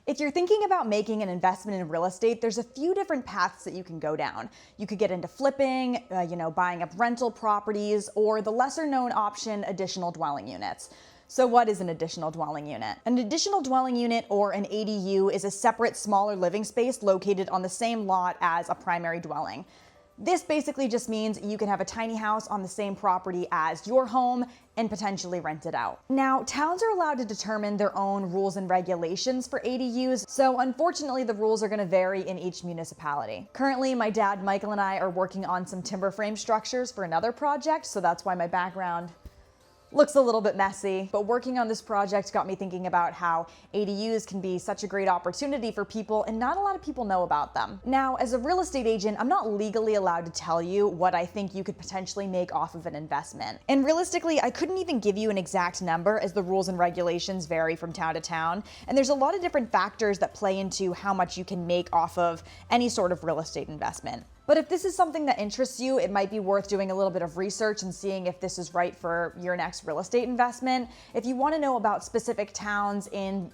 If you're thinking about making an investment in real estate, there's a few different paths that you can go down. You could get into flipping, buying up rental properties, or the lesser known option, additional dwelling units. So what is an additional dwelling unit? An additional dwelling unit, or an ADU, is a separate, smaller living space located on the same lot as a primary dwelling. This basically just means you can have a tiny house on the same property as your home and potentially rent it out. Now, towns are allowed to determine their own rules and regulations for ADUs, so unfortunately the rules are going to vary in each municipality. Currently, my dad, Michael, and I are working on some timber frame structures for another project, so that's why my background looks a little bit messy, but working on this project got me thinking about how ADUs can be such a great opportunity for people, and not a lot of people know about them. Now, as a real estate agent, I'm not legally allowed to tell you what I think you could potentially make off of an investment. And realistically, I couldn't even give you an exact number, as the rules and regulations vary from town to town, and there's a lot of different factors that play into how much you can make off of any sort of real estate investment. But if this is something that interests you, it might be worth doing a little bit of research and seeing if this is right for your next real estate investment. If you want to know about specific towns in,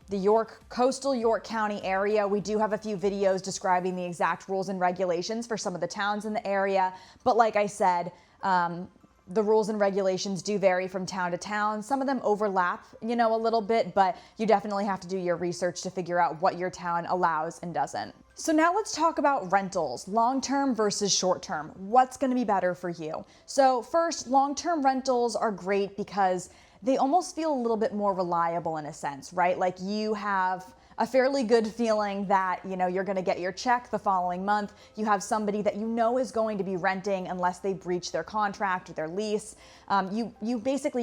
the coastal York County area, we do have a few videos describing the exact rules and regulations for some of the towns in the area. But like I said, the rules and regulations do vary from town to town. Some of them overlap, a little bit, but you definitely have to do your research to figure out what your town allows and doesn't. So now let's talk about rentals, long-term versus short-term. What's going to be better for you? So first, long-term rentals are great because they almost feel a little bit more reliable in a sense, right? Like you have a fairly good feeling that, you're going to get your check the following month. You have somebody that is going to be renting unless they breach their contract or their lease. You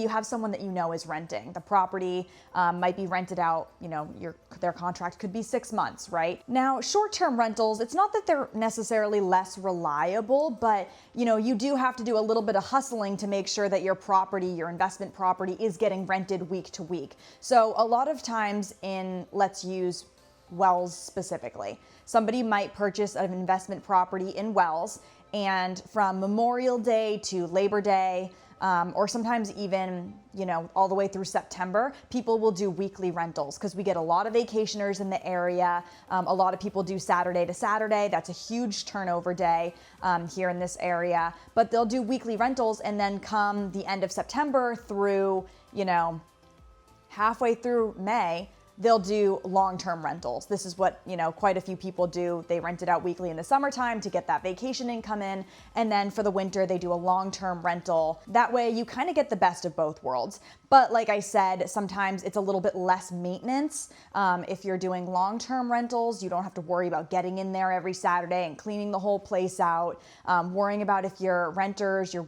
have someone that is renting. The property might be rented out, their contract could be 6 months, right? Now, short-term rentals, it's not that they're necessarily less reliable, but you do have to do a little bit of hustling to make sure that your investment property is getting rented week to week. So a lot of times let's use Wells specifically. Somebody might purchase an investment property in Wells, and from Memorial Day to Labor Day, or sometimes even, all the way through September, people will do weekly rentals because we get a lot of vacationers in the area. A lot of people do Saturday to Saturday. That's a huge turnover day here in this area. But they'll do weekly rentals, and then come the end of September through, halfway through May, they'll do long-term rentals. This is what, quite a few people do. They rent it out weekly in the summertime to get that vacation income in. And then for the winter, they do a long-term rental. That way you kind of get the best of both worlds. But like I said, sometimes it's a little bit less maintenance. If you're doing long-term rentals, you don't have to worry about getting in there every Saturday and cleaning the whole place out, worrying about if your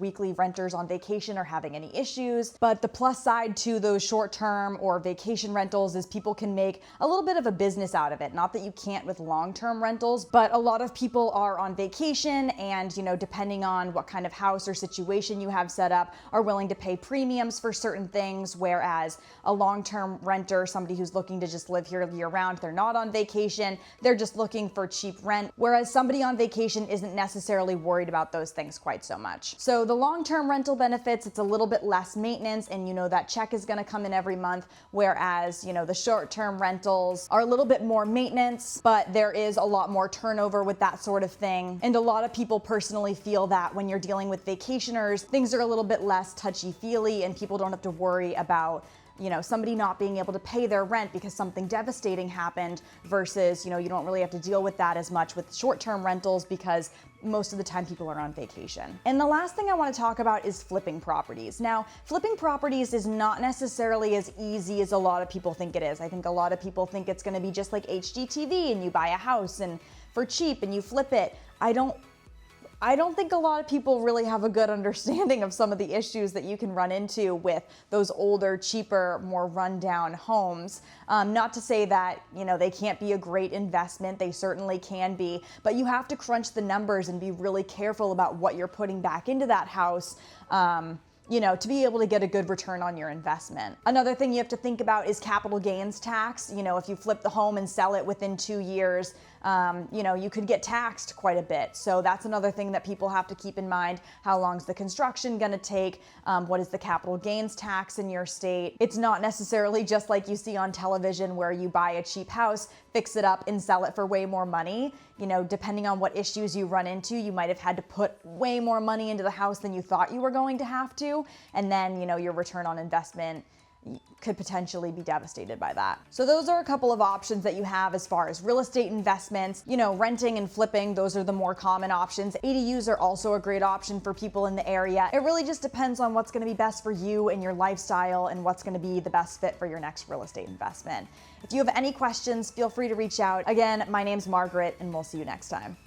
weekly renters on vacation are having any issues. But the plus side to those short-term or vacation rentals is people can make a little bit of a business out of it. Not that you can't with long-term rentals, but a lot of people are on vacation and, depending on what kind of house or situation you have set up, are willing to pay premiums for certain things, whereas a long-term renter, somebody who's looking to just live here year-round, they're not on vacation, they're just looking for cheap rent, whereas somebody on vacation isn't necessarily worried about those things quite so much. So the long-term rental benefits, it's a little bit less maintenance, and that check is going to come in every month, whereas, the short-term rentals are a little bit more maintenance, but there is a lot more turnover with that sort of thing. And a lot of people personally feel that when you're dealing with vacationers, things are a little bit less touchy-feely, and people don't have to worry about somebody not being able to pay their rent because something devastating happened, versus, you don't really have to deal with that as much with short-term rentals because most of the time people are on vacation. And the last thing I want to talk about is flipping properties. Now, flipping properties is not necessarily as easy as a lot of people think it is. I think a lot of people think it's going to be just like HGTV, and you buy a house and for cheap and you flip it. I don't think a lot of people really have a good understanding of some of the issues that you can run into with those older, cheaper, more rundown homes. Not to say that, they can't be a great investment. They certainly can be, but you have to crunch the numbers and be really careful about what you're putting back into that house. to be able to get a good return on your investment. Another thing you have to think about is capital gains tax. If you flip the home and sell it within 2 years, you could get taxed quite a bit. So that's another thing that people have to keep in mind. How long is the construction going to take? What is the capital gains tax in your state? It's not necessarily just like you see on television where you buy a cheap house, fix it up, and sell it for way more money. Depending on what issues you run into, you might have had to put way more money into the house than you thought you were going to have to. And then, your return on investment could potentially be devastated by that. So those are a couple of options that you have as far as real estate investments. Renting and flipping, those are the more common options. ADUs are also a great option for people in the area. It really just depends on what's going to be best for you and your lifestyle and what's going to be the best fit for your next real estate investment. If you have any questions, feel free to reach out. Again, my name's Margaret, and we'll see you next time.